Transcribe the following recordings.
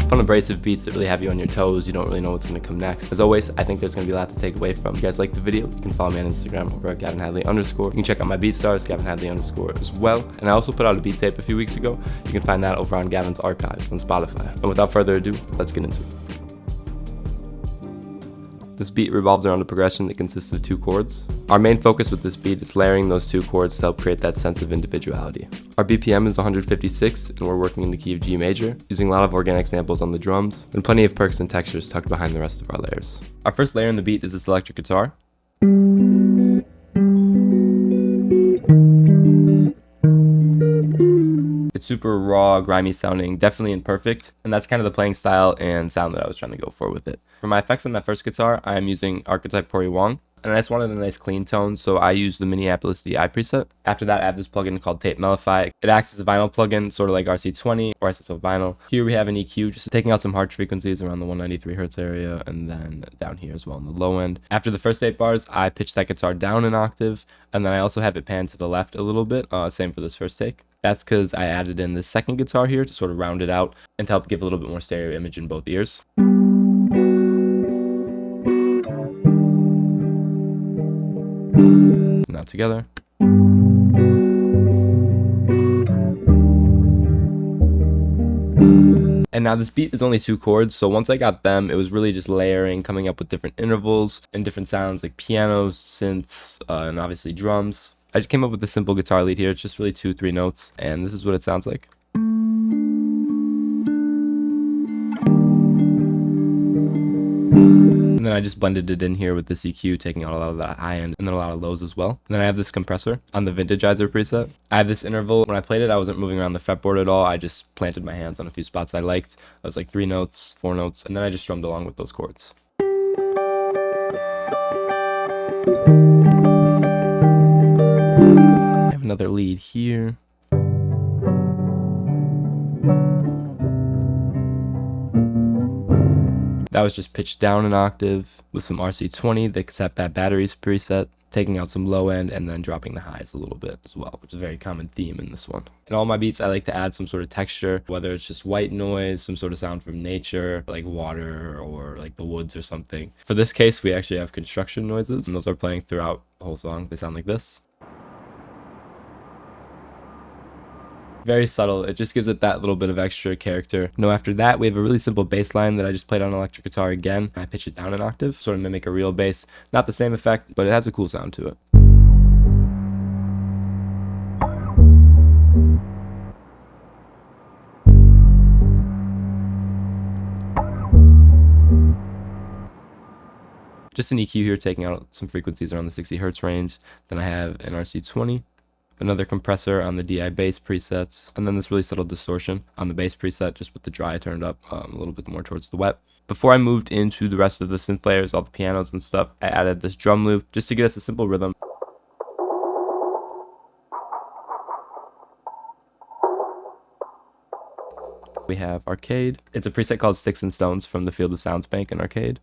Fun abrasive beats that really have you on your toes. You don't really know what's going to come next. As always, I think there's going to be a lot to take away from. If you guys like the video, you can follow me on Instagram over at Gavin Hadley _. You can check out my BeatStars, Gavin Hadley _ as well. And I also put out a beat tape a few weeks ago. You can find that over on Gavin's archives on Spotify. And without further ado, let's get into it. This beat revolves around a progression that consists of 2 chords. Our main focus with this beat is layering those 2 chords to help create that sense of individuality. Our BPM is 156 and we're working in the key of G major, using a lot of organic samples on the drums, and plenty of perks and textures tucked behind the rest of our layers. Our first layer in the beat is this electric guitar. It's super raw, grimy sounding, definitely imperfect, and that's kind of the playing style and sound that I was trying to go for with it. For my effects on that first guitar, I am using Archetype Pori Wong, and I just wanted a nice clean tone, so I used the Minneapolis DI preset. After that, I have this plugin called Tape Mellify. It acts as a vinyl plugin, sort of like RC20 or SSL Vinyl. Here we have an EQ, just taking out some harsh frequencies around the 193 Hz area, and then down here as well on the low end. After the first 8 bars, I pitched that guitar down an octave, and then I also have it panned to the left a little bit, same for this first take. That's because I added in this second guitar here to sort of round it out and to help give a little bit more stereo image in both ears. Now together. And now this beat is only 2 chords, so once I got them, it was really just layering, coming up with different intervals and different sounds like piano, synths, and obviously drums. I just came up with a simple guitar lead here. It's just really 2-3 notes, and this is what it sounds like. And then I just blended it in here with this EQ, taking out a lot of that high end and then a lot of lows as well. And then I have this compressor on the Vintagizer preset. I have this interval. When I played it, I wasn't moving around the fretboard at all. I just planted my hands on a few spots I liked. It was like 3 notes, 4 notes, and then I just strummed along with those chords. I have another lead here. That was just pitched down an octave with some RC20, the Cassette Bat Batteries preset, taking out some low end and then dropping the highs a little bit as well, which is a very common theme in this one. In all my beats, I like to add some sort of texture, whether it's just white noise, some sort of sound from nature, like water or like the woods or something. For this case, we actually have construction noises, and those are playing throughout the whole song. They sound like this. Very subtle. It just gives it that little bit of extra character. Now after that, we have a really simple bass line that I just played on electric guitar again. I pitch it down an octave, sort of mimic a real bass. Not the same effect, but it has a cool sound to it. Just an EQ here, taking out some frequencies around the 60 Hz range. Then I have an RC20. Another compressor on the DI bass presets, and then this really subtle distortion on the bass preset, just with the dry turned up a little bit more towards the wet. Before I moved into the rest of the synth layers, all the pianos and stuff, I added this drum loop just to get us a simple rhythm. We have Arcade. It's a preset called Sticks and Stones from the Field of Sounds bank in Arcade.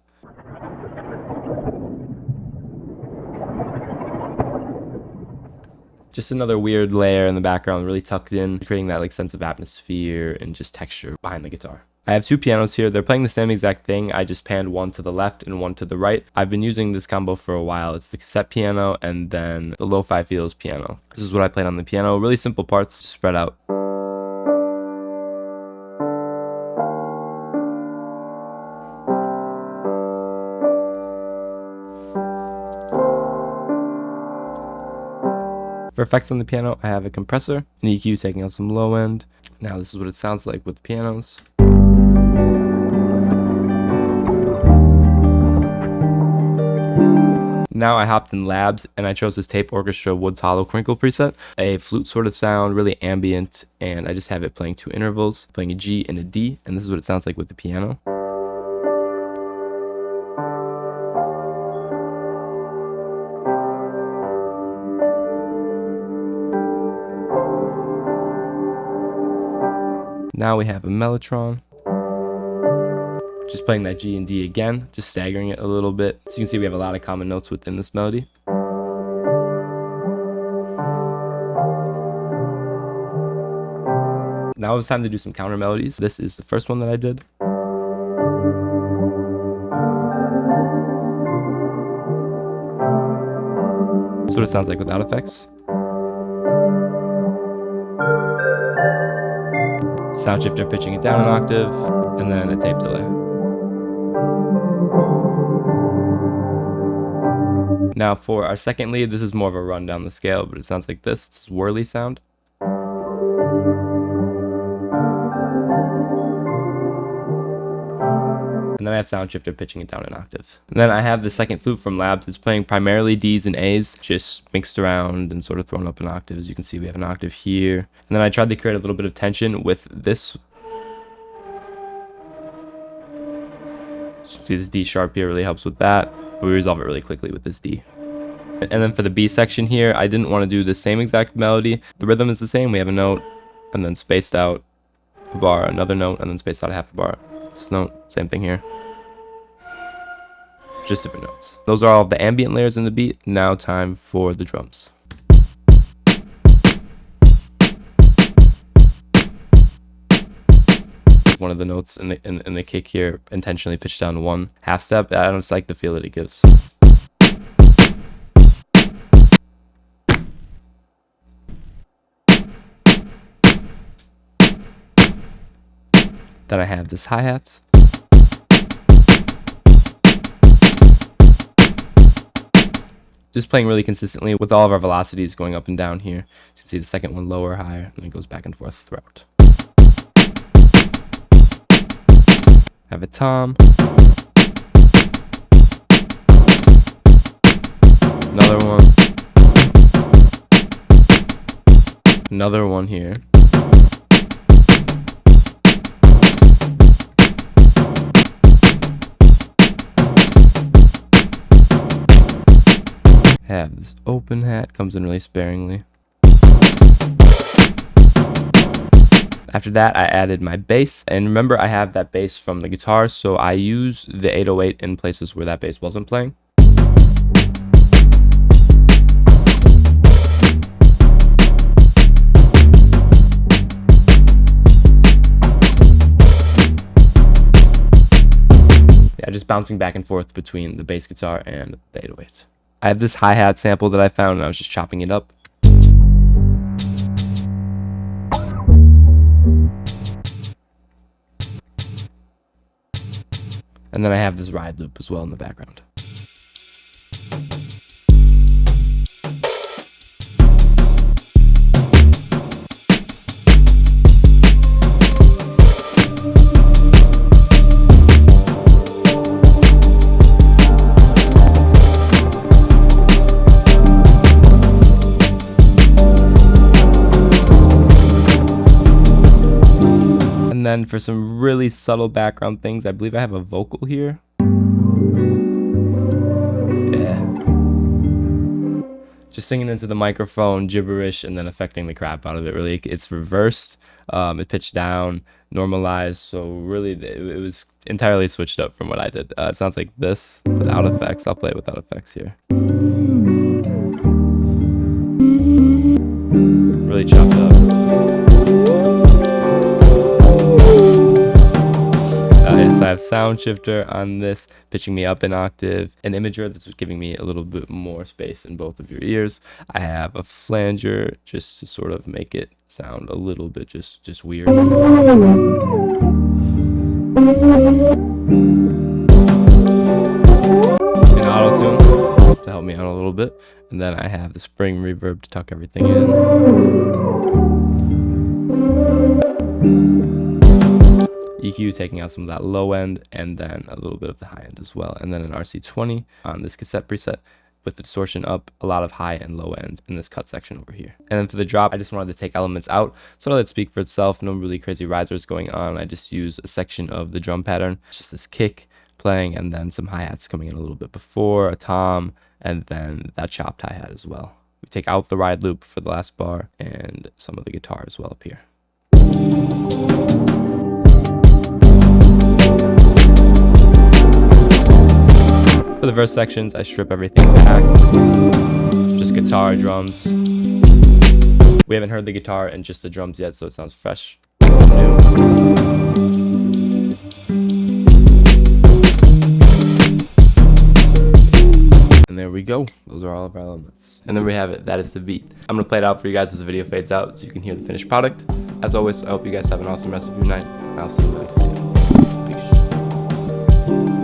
Just another weird layer in the background, really tucked in, creating that like sense of atmosphere and just texture behind the guitar. I have 2 pianos here. They're playing the same exact thing. I just panned one to the left and one to the right. I've been using this combo for a while. It's the cassette piano and then the Lo-Fi Feels piano. This is what I played on the piano. Really simple parts, spread out. For effects on the piano, I have a compressor, an EQ taking out some low end. Now this is what it sounds like with the pianos. Now I hopped in Labs and I chose this Tape Orchestra Woods Hollow Crinkle preset, a flute sort of sound, really ambient, and I just have it playing 2 intervals, playing a G and a D, and this is what it sounds like with the piano. Now we have a mellotron, just playing that G and D again, just staggering it a little bit. So you can see we have a lot of common notes within this melody. Now it's time to do some counter melodies. This is the first one that I did. That's what it sounds like without effects. Sound shifter pitching it down an octave, and then a tape delay. Now for our second lead, this is more of a run down the scale, but it sounds like this. It's swirly sound. And then I have sound shifter pitching it down an octave. And then I have the second flute from Labs. It's playing primarily D's and A's, just mixed around and sort of thrown up an octave. As you can see, we have an octave here. And then I tried to create a little bit of tension with this. See, this D sharp here really helps with that, but we resolve it really quickly with this D. And then for the B section here, I didn't want to do the same exact melody. The rhythm is the same. We have a note, and then spaced out a bar, another note, and then spaced out a half a bar. This note, same thing here. Just different notes. Those are all of the ambient layers in the beat. Now time for the drums. One of the notes in the kick here intentionally pitched down one half step. I don't just like the feel that it gives. Then I have this hi-hats. Just playing really consistently with all of our velocities going up and down here. You can see the second one lower, higher, and it goes back and forth throughout. Have a tom. Another one. Another one here. Have this open hat, comes in really sparingly. After that, I added my bass, and remember I have that bass from the guitar, so I use the 808 in places where that bass wasn't playing. Yeah, just bouncing back and forth between the bass guitar and the 808. I have this hi-hat sample that I found, and I was just chopping it up. And then I have this ride loop as well in the background. And then for some really subtle background things, I believe I have a vocal here. Yeah. Just singing into the microphone, gibberish, and then affecting the crap out of it. Really, it's reversed. It pitched down, normalized. So really, it was entirely switched up from what I did. It sounds like this without effects. I'll play it without effects here. Really chopped up. So I have sound shifter on this, pitching me up an octave, an imager that's giving me a little bit more space in both of your ears. I have a flanger just to sort of make it sound a little bit just weird. An auto-tune to help me out a little bit. And then I have the spring reverb to tuck everything in. EQ taking out some of that low end, and then a little bit of the high end as well. And then an RC20 on this cassette preset with the distortion up, a lot of high and low ends in this cut section over here. And then for the drop, I just wanted to take elements out, so I let it speak for itself. No really crazy risers going on. I just use a section of the drum pattern, just this kick playing, and then some hi-hats coming in a little bit before, a tom, and then that chopped hi-hat as well. We take out the ride loop for the last bar, and some of the guitar as well up here. For the verse sections, I strip everything back. Just guitar, drums. We haven't heard the guitar and just the drums yet, so it sounds fresh. New. And there we go. Those are all of our elements. And there we have it. That is the beat. I'm going to play it out for you guys as the video fades out so you can hear the finished product. As always, I hope you guys have an awesome rest of your night. I'll see you in the next video. Peace.